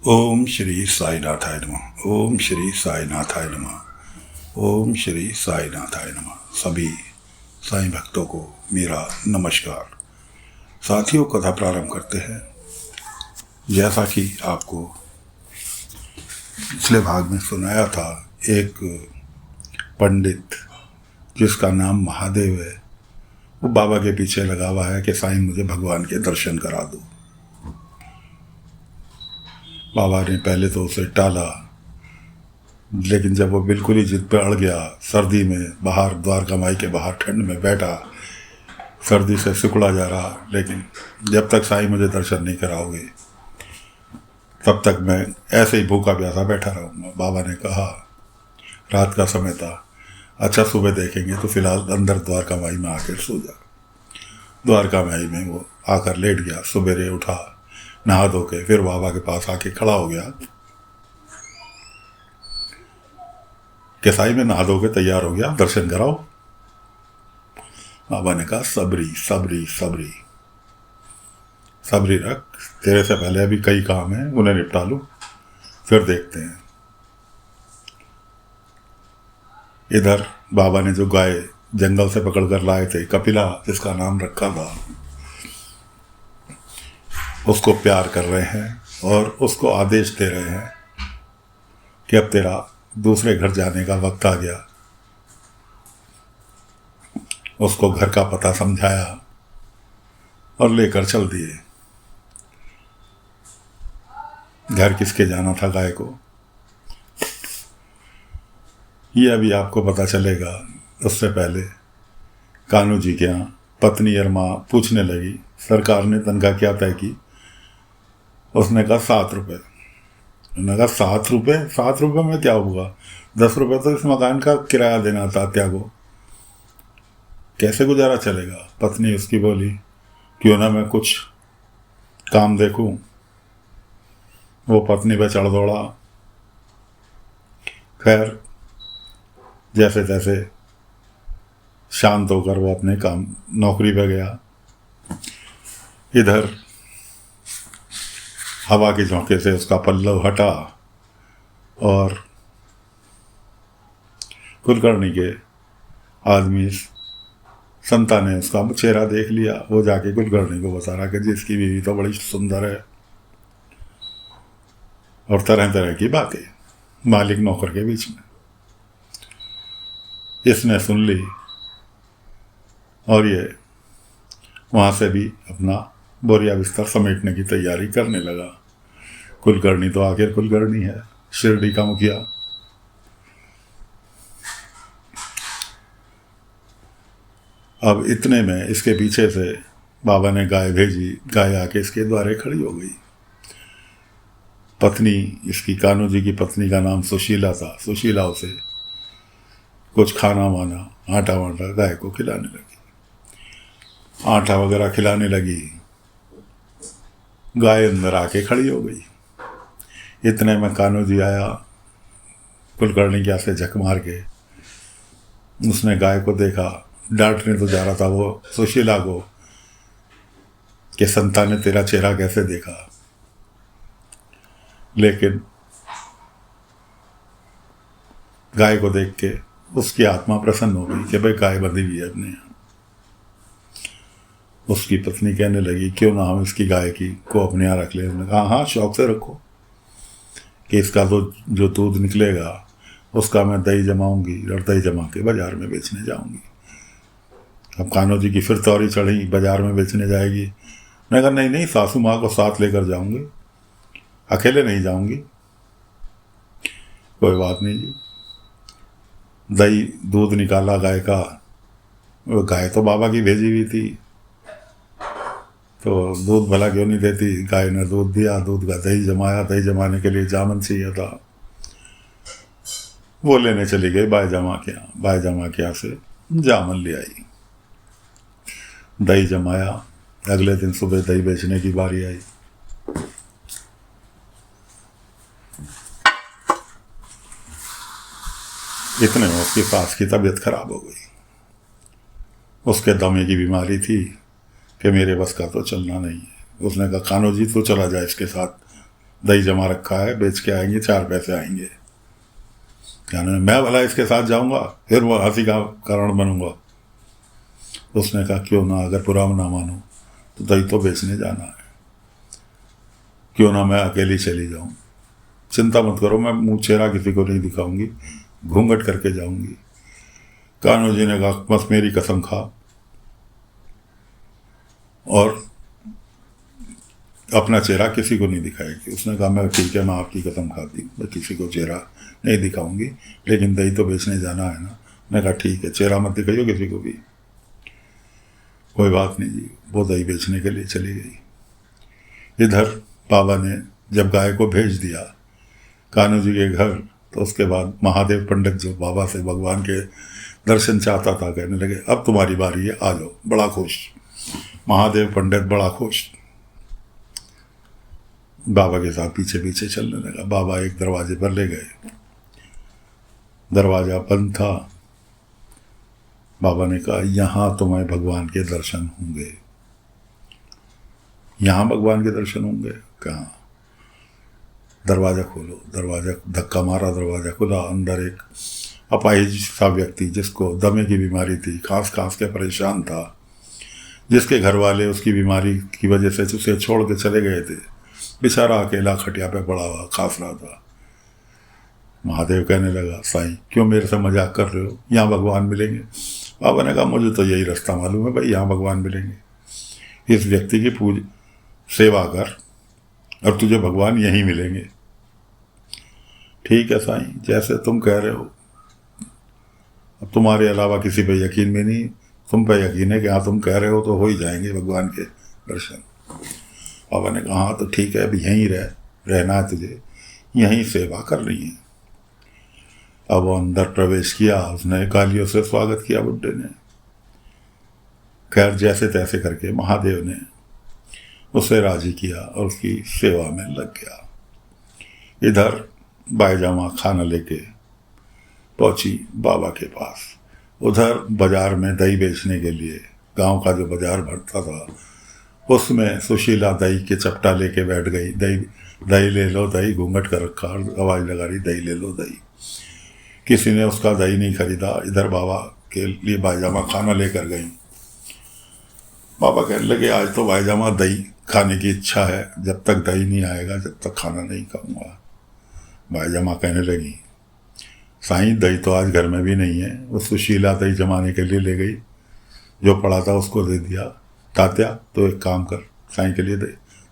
ओम श्री साईनाथाय नमः। ओम श्री साईनाथाय नमः। ओम श्री साईनाथाय नमः। सभी साईं भक्तों को मेरा नमस्कार। साथियों, कथा प्रारंभ करते हैं। जैसा कि आपको पिछले भाग में सुनाया था, एक पंडित जिसका नाम महादेव है, वो बाबा के पीछे लगा हुआ है कि साईं मुझे भगवान के दर्शन करा दो। बाबा ने पहले तो उसे टाला, लेकिन जब वो बिल्कुल ही जिद पे अड़ गया, सर्दी में बाहर द्वारका माई के बाहर ठंड में बैठा, सर्दी से सिकुड़ा जा रहा, लेकिन जब तक साईं मुझे दर्शन नहीं कराओगे तब तक मैं ऐसे ही भूखा प्यासा बैठा रहूँगा। बाबा ने कहा, रात का समय था, अच्छा सुबह देखेंगे, तो फिलहाल अंदर द्वारका माई में आकर सो जा। द्वारका माई में वो आकर लेट गया। सवेरे उठा, नहा धो के फिर बाबा के पास आके खड़ा हो गया कि साईं में नहा धो के तैयार हो गया, दर्शन कराओ। बाबा ने कहा, सबरी सबरी सबरी सबरी रख, तेरे से पहले अभी कई काम हैं, उन्हें निपटा लूं, फिर देखते हैं। इधर बाबा ने जो गाय जंगल से पकड़ कर लाए थे, कपिला जिसका नाम रखा था, उसको प्यार कर रहे हैं और उसको आदेश दे रहे हैं कि अब तेरा दूसरे घर जाने का वक्त आ गया। उसको घर का पता समझाया और लेकर चल दिए। घर किसके जाना था गाय को, ये अभी आपको पता चलेगा। उससे पहले कान्हू जी के यहाँ पत्नी अरमा पूछने लगी, सरकार ने तनख्वाह क्या तय की? उसने कहा 7 रुपये। उन्होंने कहा 7 रुपये? 7 रुपये में क्या होगा? 10 रुपये तो इस मकान का किराया देना था तात्या को, कैसे गुजारा चलेगा? पत्नी उसकी बोली, क्यों ना मैं कुछ काम देखूं। वो पत्नी पे चढ़ दौड़ा। खैर, जैसे तैसे शांत होकर वो अपने काम नौकरी पे गया। इधर हवा के झोंके से उसका पल्लव हटा और कुलकर्णी के आदमी संता ने उसका चेहरा देख लिया। वो जाके कुलकर्णी को बता रहा कि जिसकी बीवी तो बड़ी सुंदर है, और तरह तरह की बातें मालिक नौकर के बीच में। इसने सुन ली और ये वहाँ से भी अपना बोरिया बिस्तर समेटने की तैयारी करने लगा। कुलकर्णी तो आखिर कुलकर्णी है, शिरडी का मुखिया। अब इतने में इसके पीछे से बाबा ने गाय भेजी। गाय आके इसके द्वारे खड़ी हो गई। पत्नी इसकी, कान्हू जी की पत्नी का नाम सुशीला था। सुशीला उसे कुछ खाना वाना, आटा वाटा गाय को खिलाने लगी। आटा वगैरह खिलाने लगी, गाय अंदर आके खड़ी हो गई। इतने में कान्हू जी आया, कुलकर्णी क्या से झक मार के उसने गाय को देखा। डांटने तो जा रहा था वो सुशीला को कि संता ने तेरा चेहरा कैसे देखा, लेकिन गाय को देख के उसकी आत्मा प्रसन्न हो गई कि भाई गाय बंधी हुई है अपने यहाँ। उसकी पत्नी कहने लगी, क्यों ना हम इसकी गाय की को अपने यहाँ रख ले। उसने कहा, हाँ शौक से रखो, कि इसका तो जो दूध निकलेगा उसका मैं दही जमाऊंगी और दही जमा के बाजार में बेचने जाऊंगी। अब कान्हू जी की फिर तौरी चढ़ी, बाजार में बेचने जाएगी। मैं कहा, नहीं नहीं, सासू माँ को साथ लेकर जाऊंगी, अकेले नहीं जाऊंगी। कोई बात नहीं जी। दही दूध निकाला गाय का। वो गाय तो बाबा की भेजी हुई थी, तो दूध भला क्यों नहीं देती। गाय ने दूध दिया, दूध का दही जमाया। दही जमाने के लिए जामन चाहिए था, वो लेने चली गई बाय जमा के यहाँ। बाय जमा के यहाँ से जामन ले आई, दही जमाया। अगले दिन सुबह दही बेचने की बारी आई। इतने में उसकी सास की तबीयत खराब हो गई। उसके दमे की बीमारी थी कि मेरे बस का तो चलना नहीं है। उसने कहा, कान्हू जी तो चला जाए इसके साथ, दही जमा रखा है, बेच के आएंगे, 4 पैसे आएंगे। क्या ना, मैं भला इसके साथ जाऊंगा, फिर वो हंसी का कारण बनूंगा। उसने कहा क्यों ना, अगर बुरा ना मानो तो दही तो बेचने जाना है, क्यों ना मैं अकेली चली जाऊं। चिंता मत करो, मैं मुँह चेहरा किसी को नहीं दिखाऊंगी, घूंघट करके जाऊंगी। कान्हो जी ने कहा बस मेरी कसम खा और अपना चेहरा किसी को नहीं दिखाएगी। उसने कहा मैं ठीक है, मैं आपकी कसम खाती हूँ, मैं किसी को चेहरा नहीं दिखाऊंगी, लेकिन दही तो बेचने जाना है ना। मैंने कहा ठीक है, चेहरा मत दिखाइयो किसी को भी। कोई बात नहीं जी, वो दही बेचने के लिए चली गई। इधर बाबा ने जब गाय को भेज दिया कान्हो जी के घर, तो उसके बाद महादेव पंडित जो बाबा से भगवान के दर्शन चाहता था, कहने लगे अब तुम्हारी बारी है, आ जाओ। बड़ा खुश महादेव पंडित, बड़ा खुश, बाबा के साथ पीछे पीछे चलने लगा। बाबा एक दरवाजे पर ले गए, दरवाजा बंद था। बाबा ने कहा यहाँ तुम्हें भगवान के दर्शन होंगे, यहाँ भगवान के दर्शन होंगे। कहाँ? दरवाज़ा खोलो। दरवाज़ा धक्का मारा, दरवाज़ा खुला। अंदर एक अपाहिज सा व्यक्ति, जिसको दमे की बीमारी थी, खांस खांस के परेशान था, जिसके घर वाले उसकी बीमारी की वजह से उसे छोड़ के चले गए थे, बेचारा अकेला खटिया पे पड़ा हुआ खांस रहा था। महादेव कहने लगा साईं क्यों मेरे से मजाक कर रहे हो, यहाँ भगवान मिलेंगे। बाबा ने कहा मुझे तो यही रास्ता मालूम है भाई, यहाँ भगवान मिलेंगे। इस व्यक्ति की सेवा कर और तुझे भगवान यहीं मिलेंगे। ठीक है साईं, जैसे तुम कह रहे हो। अब तुम्हारे अलावा किसी पे यकीन भी नहीं, तुम पे यकीन है कि हाँ तुम कह रहे हो तो हो ही जाएंगे भगवान के दर्शन। बाबा ने कहा हाँ तो ठीक है, अभी यहीं रहना है तुझे, यहीं सेवा कर रही है। अब वो अंदर प्रवेश किया, उसने गालियों से स्वागत किया बुड्ढे ने। खैर जैसे तैसे करके महादेव ने उसे राजी किया और उसकी सेवा में लग गया। इधर बाईजामा खाना लेके पहुंची बाबा के पास। उधर बाजार में दही बेचने के लिए, गांव का जो बाजार भरता था, उसमें सुशीला दही के चपटा लेके बैठ गई। दही ले लो दही, घूंघट कर रखा, आवाज़ लगा रही दही ले लो दही। किसी ने उसका दही नहीं खरीदा। इधर बाबा के लिए बाईजामा खाना लेकर गई। बाबा कहने लगे आज तो बाईजामा दही खाने की इच्छा है, जब तक दही नहीं आएगा जब तक खाना नहीं खाऊंगा। बाईजामा कहने लगी साईं दही तो आज घर में भी नहीं है। वो सुशीला दही जमाने के लिए ले गई, जो पड़ा था उसको दे दिया। तात्या तो एक काम कर, साईं के लिए दे।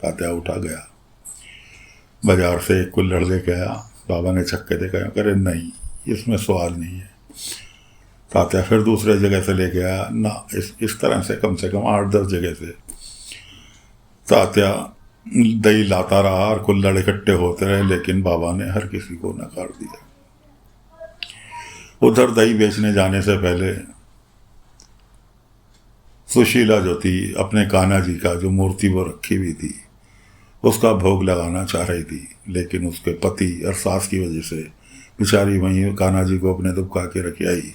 तात्या उठा गया, बाजार से एक कुल्हड़ लेके आया। बाबा ने छक्के देखा, करे नहीं इसमें स्वाद नहीं है। तात्या फिर दूसरे जगह से लेके आया ना, इस तरह से कम 8-10 जगह से तात्या दही लाता रहा और कुल्हड़ इकट्ठे होते रहे, लेकिन बाबा ने हर किसी को नकार दिया। उधर दही बेचने जाने से पहले सुशीला जो थी, अपने कान्हा जी का जो मूर्ति वो रखी हुई थी, उसका भोग लगाना चाह रही थी, लेकिन उसके पति और सास की वजह से बेचारी वहीं कान्हा जी को अपने दुबका के रख आई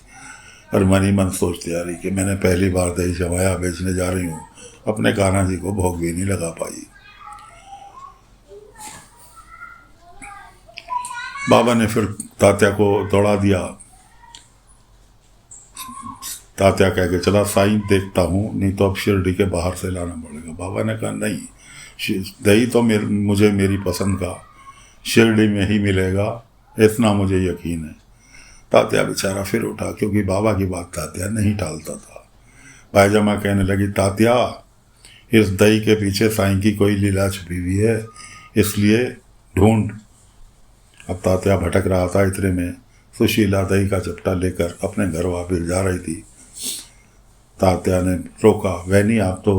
और मन ही मन सोचती आ रही कि मैंने पहली बार दही जमाया बेचने जा रही हूँ, अपने कान्हा जी को भोग भी नहीं लगा पाई। बाबा ने फिर तात्या को दौड़ा दिया। तात्या कह के चला साईं देखता हूँ, नहीं तो अब शिरडी के बाहर से लाना पड़ेगा। बाबा ने कहा नहीं, दही तो मुझे मेरी पसंद का शिरडी में ही मिलेगा, इतना मुझे यकीन है। तात्या बेचारा फिर उठा, क्योंकि बाबा की बात तात्या नहीं टालता था। बाईजामा कहने लगी तात्या इस दही के पीछे साईं की कोई लीला छुपी हुई है, इसलिए ढूंढ। अब तात्या भटक रहा था, इतने में सुशीला दही का चपटा लेकर अपने घर वापस जा रही थी। तात्या ने रोका, वैनी आप तो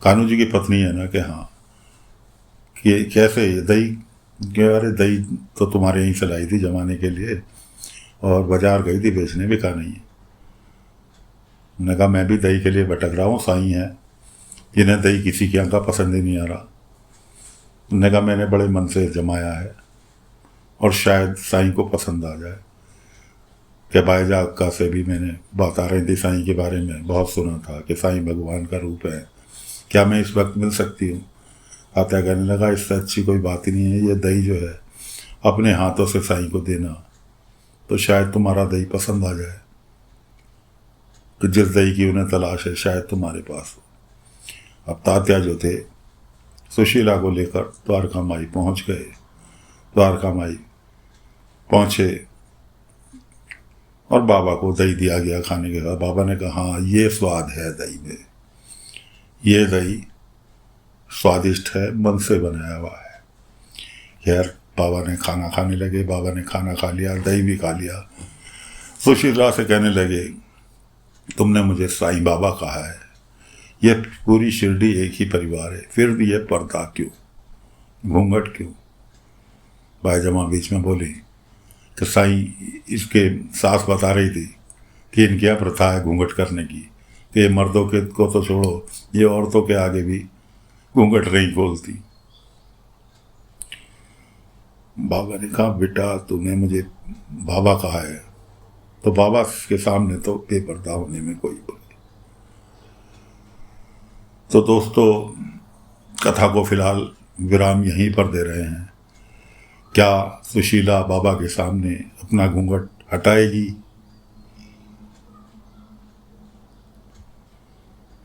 कान्हू जी की पत्नी है ना? कि हाँ। कि कैसे दही? अरे दही तो तुम्हारे यहीं से लाई थी जमाने के लिए और बाजार गई थी बेचने, बिका नहीं है। उन्होंने कहा मैं भी दही के लिए भटक रहा हूँ, साईं है जिन्हें दही किसी की आंखा पसंद ही नहीं आ रहा। उन्होंने कहा मैंने बड़े मन से जमाया है और शायद साईं को पसंद आ जाए। कि बाईजा अक्का से भी मैंने बात आ रही थी साईं के बारे में, बहुत सुना था कि साईं भगवान का रूप है, क्या मैं इस वक्त मिल सकती हूँ? तात्या कहने लगा इससे अच्छी कोई बात ही नहीं है, ये दही जो है अपने हाथों से साईं को देना, तो शायद तुम्हारा दही पसंद आ जाए, कि जिस दही की उन्हें तलाश है शायद तुम्हारे पास हो। अब तात्या जो थे सुशीला को लेकर द्वारका माई पहुँच गए। द्वारका माई पहुँचे और बाबा को दही दिया गया खाने के बाद। बाबा ने कहा हाँ ये स्वाद है दही में, ये दही स्वादिष्ट है, मन से बनाया हुआ है। खैर बाबा ने खाना खाने लगे। बाबा ने खाना खा लिया, दही भी खा लिया। सुशीला से कहने लगे तुमने मुझे साईं बाबा कहा है, ये पूरी शिरडी एक ही परिवार है, फिर भी ये पर्दा क्यों, घूंघट क्यों? भाईजमा बीच में बोली कि साईं, इसके सास बता रही थी कि इनकी क्या प्रथा है घूंघट करने की, कि ये मर्दों के को तो छोड़ो, ये औरतों के आगे भी घूंघट नहीं खोलती। बाबा ने कहा बेटा तूने मुझे बाबा कहा है, तो बाबा के सामने तो बेपर्दा होने में कोई बात। तो दोस्तों कथा को फिलहाल विराम यहीं पर दे रहे हैं। क्या सुशीला बाबा के सामने अपना घूंघट हटाएगी?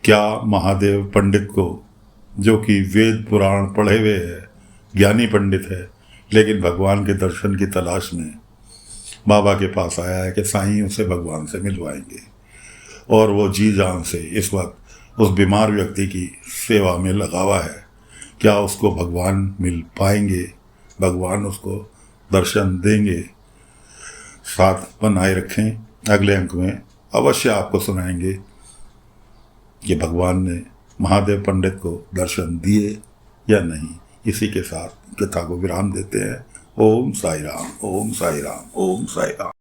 क्या महादेव पंडित को, जो कि वेद पुराण पढ़े हुए है, ज्ञानी पंडित है, लेकिन भगवान के दर्शन की तलाश में बाबा के पास आया है कि साईं उसे भगवान से मिलवाएंगे, और वो जी जान से इस वक्त उस बीमार व्यक्ति की सेवा में लगा हुआ है, क्या उसको भगवान मिल पाएंगे? भगवान उसको दर्शन देंगे? साथ बनाए रखें। अगले अंक में अवश्य आपको सुनाएंगे कि भगवान ने महादेव पंडित को दर्शन दिए या नहीं। इसी के साथ कथा को विराम देते हैं। ओम साई राम, ओम साई राम, ओम साई राम।